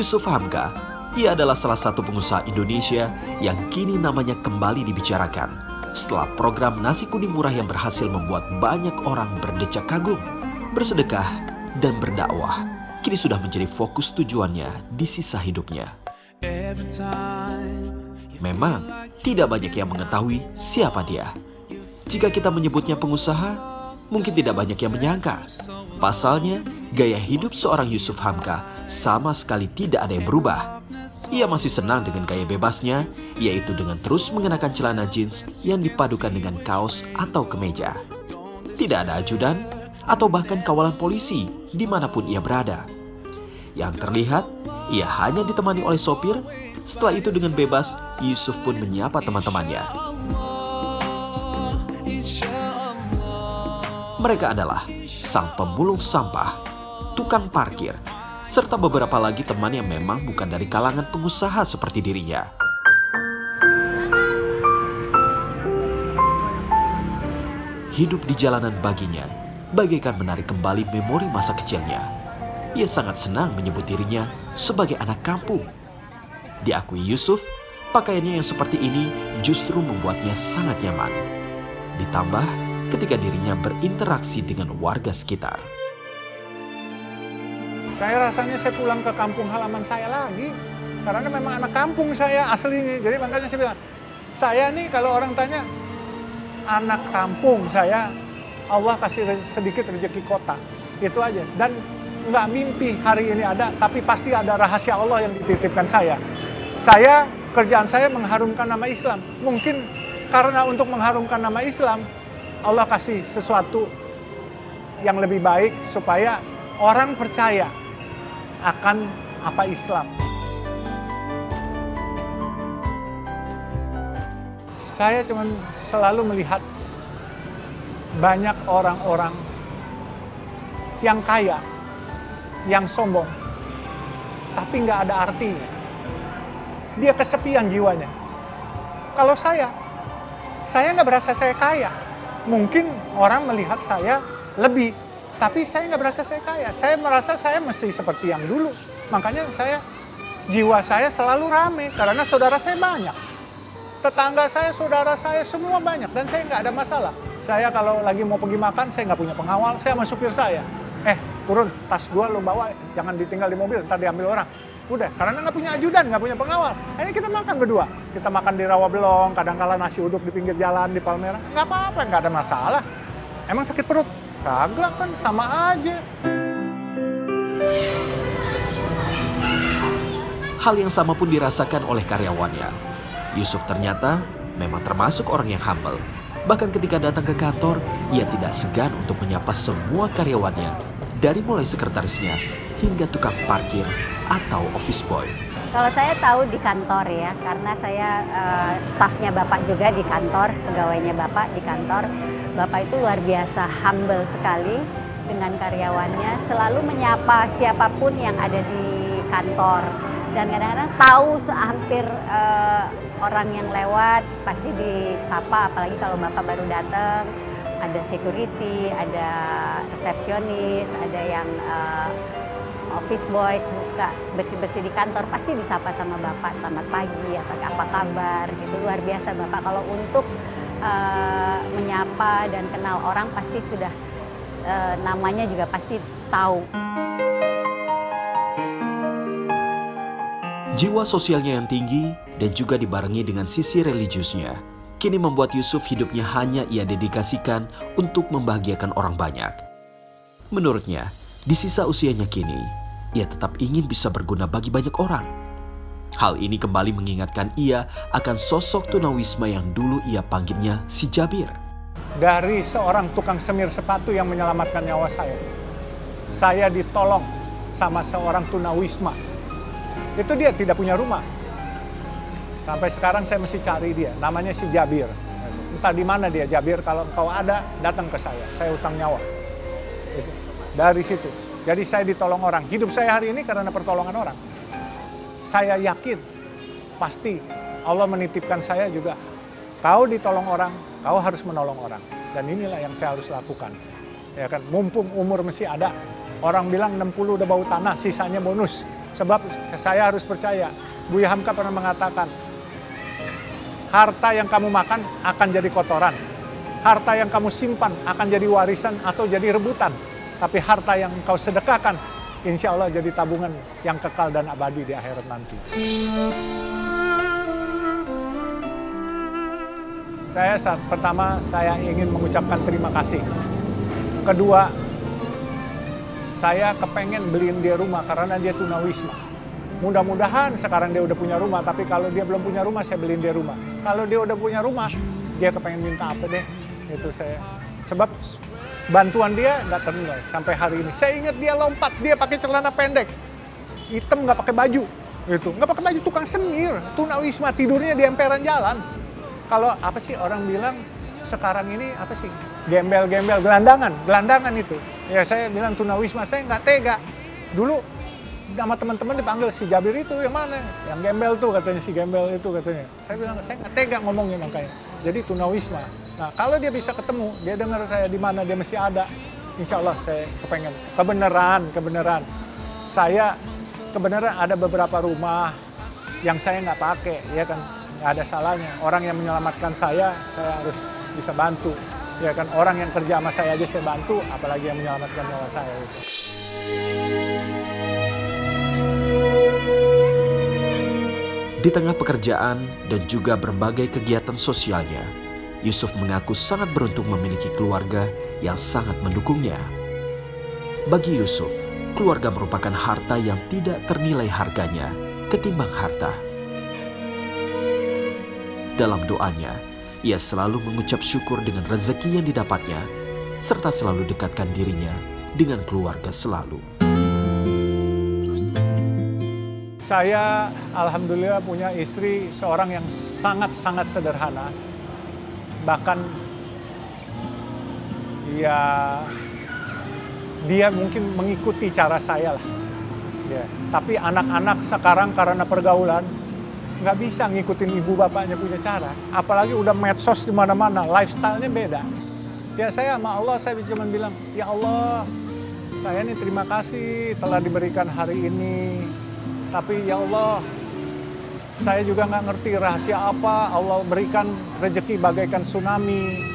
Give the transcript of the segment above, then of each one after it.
Yusuf Hamka, ia adalah salah satu pengusaha Indonesia yang kini namanya kembali dibicarakan setelah program nasi kuning murah yang berhasil membuat banyak orang berdecak kagum, bersedekah, dan berdakwah. Kini sudah menjadi fokus tujuannya di sisa hidupnya. Memang tidak banyak yang mengetahui siapa dia. Jika kita menyebutnya pengusaha, mungkin tidak banyak yang menyangka. Pasalnya, gaya hidup seorang Yusuf Hamka sama sekali tidak ada yang berubah. Ia masih senang dengan gaya bebasnya, yaitu dengan terus mengenakan celana jeans yang dipadukan dengan kaos atau kemeja. Tidak ada ajudan atau bahkan kawalan polisi dimanapun ia berada. Yang terlihat, ia hanya ditemani oleh sopir. Setelah itu dengan bebas, Yusuf pun menyapa teman-temannya. Mereka adalah sang pemulung sampah, tukang parkir, serta beberapa lagi teman yang memang bukan dari kalangan pengusaha seperti dirinya. Hidup di jalanan baginya bagaikan menarik kembali memori masa kecilnya. Ia sangat senang menyebut dirinya sebagai anak kampung. Diakui Yusuf, pakaiannya yang seperti ini justru membuatnya sangat nyaman. Ditambah ketika dirinya berinteraksi dengan warga sekitar. Saya rasanya saya pulang ke kampung halaman saya lagi. Karena memang anak kampung saya aslinya. Jadi makanya saya bilang, saya nih kalau orang tanya, anak kampung saya, Allah kasih sedikit rezeki kota. Itu aja. Dan nggak mimpi hari ini ada, tapi pasti ada rahasia Allah yang dititipkan saya. Kerjaan saya mengharumkan nama Islam. Mungkin karena untuk mengharumkan nama Islam, Allah kasih sesuatu yang lebih baik supaya orang percaya akan apa Islam. Saya cuma selalu melihat banyak orang-orang yang kaya, yang sombong, tapi nggak ada artinya. Dia kesepian jiwanya. Kalau saya nggak berasa saya kaya. Mungkin orang melihat saya lebih, tapi saya nggak berasa saya kaya. Saya merasa saya mesti seperti yang dulu. Makanya jiwa saya selalu rame, karena saudara saya banyak. Tetangga saya, saudara saya, semua banyak. Dan saya nggak ada masalah. Saya kalau lagi mau pergi makan, saya nggak punya pengawal, saya sama supir saya. Turun, tas gua lo bawa, jangan ditinggal di mobil, ntar diambil orang. Udah, karena nggak punya ajudan, nggak punya pengawal. Ini kita makan berdua. Kita makan di Rawabelong, kadang-kala nasi uduk di pinggir jalan, di Palmerah. Nggak apa-apa, nggak ada masalah. Emang sakit perut? Kagak kan, sama aja. Hal yang sama pun dirasakan oleh karyawannya. Yusuf ternyata memang termasuk orang yang humble. Bahkan ketika datang ke kantor, ia tidak segan untuk menyapa semua karyawannya, dari mulai sekretarisnya hingga tukang parkir atau office boy. Kalau saya tahu di kantor ya, karena saya stafnya Bapak juga di kantor, pegawainya Bapak di kantor. Bapak itu luar biasa humble sekali dengan karyawannya, selalu menyapa siapapun yang ada di kantor. Dan kadang-kadang tahu hampir orang yang lewat pasti disapa, apalagi kalau Bapak baru datang. Ada security, ada resepsionis, ada yang office boy, suka bersih-bersih di kantor, pasti disapa sama Bapak, selamat pagi atau apa kabar gitu. Luar biasa Bapak kalau untuk menyapa dan kenal orang pasti sudah namanya juga pasti tahu. Jiwa sosialnya yang tinggi dan juga dibarengi dengan sisi religiusnya, kini membuat Yusuf hidupnya hanya ia dedikasikan untuk membahagiakan orang banyak. Menurutnya, di sisa usianya kini, ia tetap ingin bisa berguna bagi banyak orang. Hal ini kembali mengingatkan ia akan sosok tunawisma yang dulu ia panggilnya si Jabir. Dari seorang tukang semir sepatu yang menyelamatkan nyawa saya ditolong sama seorang tunawisma. Itu dia tidak punya rumah. Sampai sekarang saya mesti cari dia, namanya si Jabir. Entah di mana dia Jabir, kalau kau ada, datang ke saya utang nyawa. Itu. Dari situ. Jadi saya ditolong orang. Hidup saya hari ini karena pertolongan orang. Saya yakin, pasti Allah menitipkan saya juga. Kau ditolong orang, kau harus menolong orang. Dan inilah yang saya harus lakukan. Ya kan, mumpung umur masih ada. Orang bilang 60 udah bau tanah, sisanya bonus. Sebab saya harus percaya, Buya Hamka pernah mengatakan, harta yang kamu makan akan jadi kotoran. Harta yang kamu simpan akan jadi warisan atau jadi rebutan. Tapi harta yang kau sedekahkan, insya Allah jadi tabungan yang kekal dan abadi di akhirat nanti. Pertama, saya ingin mengucapkan terima kasih. Kedua, saya kepengen beliin dia rumah karena dia tunawisma. Mudah-mudahan sekarang dia udah punya rumah, tapi kalau dia belum punya rumah, saya beliin dia rumah. Kalau dia udah punya rumah, dia kepengen minta apa deh, itu saya. Sebab bantuan dia nggak ternilai sampai hari ini. Saya ingat dia lompat, dia pakai celana pendek, hitam nggak pakai baju, nggak pakai baju, tukang semir, tunawisma, tidurnya di emperan jalan. Kalau apa sih orang bilang sekarang ini apa sih, gembel-gembel, gelandangan itu. Ya saya bilang tunawisma, saya nggak tega. Dulu sama teman-teman dipanggil si Jabir itu yang mana? Yang gembel tuh katanya, si gembel itu katanya. Saya bilang saya nggak tega ngomongnya makanya. Jadi tunawisma. Nah kalau dia bisa ketemu, dia dengar saya di mana dia masih ada. Insya Allah saya kepengen kebenaran. Saya kebenaran ada beberapa rumah yang saya nggak pakai, ya kan, nggak ada salahnya. Orang yang menyelamatkan saya harus bisa bantu. Ya kan, orang yang kerja sama saya aja saya bantu, apalagi yang menyelamatkan nyawa saya itu. Di tengah pekerjaan dan juga berbagai kegiatan sosialnya, Yusuf mengaku sangat beruntung memiliki keluarga yang sangat mendukungnya. Bagi Yusuf, keluarga merupakan harta yang tidak ternilai harganya ketimbang harta. Dalam doanya, ia selalu mengucap syukur dengan rezeki yang didapatnya, serta selalu dekatkan dirinya dengan keluarga selalu. Saya alhamdulillah punya istri seorang yang sangat-sangat sederhana. Bahkan ya dia mungkin mengikuti cara saya lah. Ya. Tapi anak-anak sekarang karena pergaulan nggak bisa ngikutin ibu bapaknya punya cara. Apalagi udah medsos di mana-mana, lifestyle-nya beda. Ya saya sama Allah saya cuma bilang, ya Allah, saya ini terima kasih telah diberikan hari ini. Tapi ya Allah, saya juga nggak ngerti rahasia apa Allah berikan rezeki bagaikan tsunami.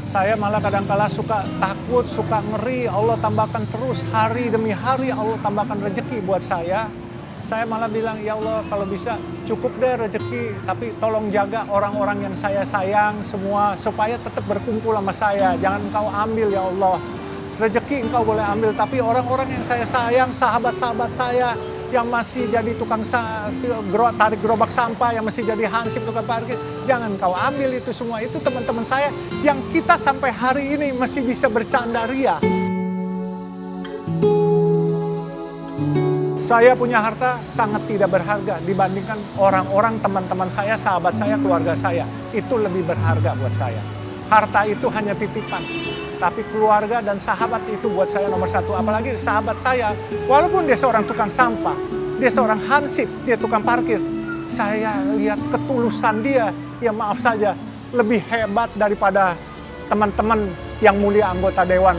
Saya malah kadang-kala suka takut, suka ngeri. Allah tambahkan terus hari demi hari, Allah tambahkan rezeki buat saya. Saya malah bilang, ya Allah kalau bisa cukup deh rezeki. Tapi tolong jaga orang-orang yang saya sayang semua supaya tetap berkumpul sama saya. Jangan engkau ambil ya Allah. Rezeki engkau boleh ambil, tapi orang-orang yang saya sayang, sahabat-sahabat saya, yang masih jadi tukang tarik gerobak sampah, yang masih jadi hansip tukang parkir, jangan kau ambil itu semua. Itu teman-teman saya yang kita sampai hari ini masih bisa bercanda ria. Saya punya harta sangat tidak berharga dibandingkan orang-orang, teman-teman saya, sahabat saya, keluarga saya. Itu lebih berharga buat saya. Harta itu hanya titipan, tapi keluarga dan sahabat itu buat saya nomor satu. Apalagi sahabat saya, walaupun dia seorang tukang sampah, dia seorang hansip, dia tukang parkir, saya lihat ketulusan dia, ya maaf saja, lebih hebat daripada teman-teman yang mulia anggota dewan.